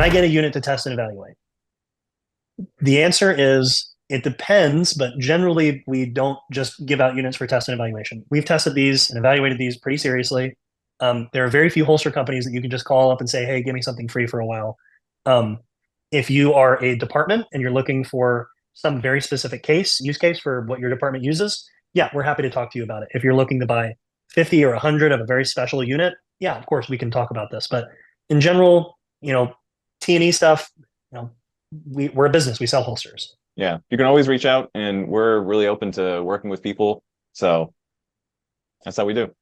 I get a unit to test and evaluate? The answer is it depends, but generally we don't just give out units for test and evaluation. We've tested these and evaluated these pretty seriously. There are very few holster companies that you can just call up and say, "Hey, give me something free for a while." Um, if you are a department and you're looking for some very specific use case for what your department uses, yeah, we're happy to talk to you about it. If you're looking to buy 50 or 100 of a very special unit, yeah, of course we can talk about this. But in general, T&E stuff, you know, we're a business. We sell holsters. Yeah, you can always reach out, and we're really open to working with people. So that's how we do.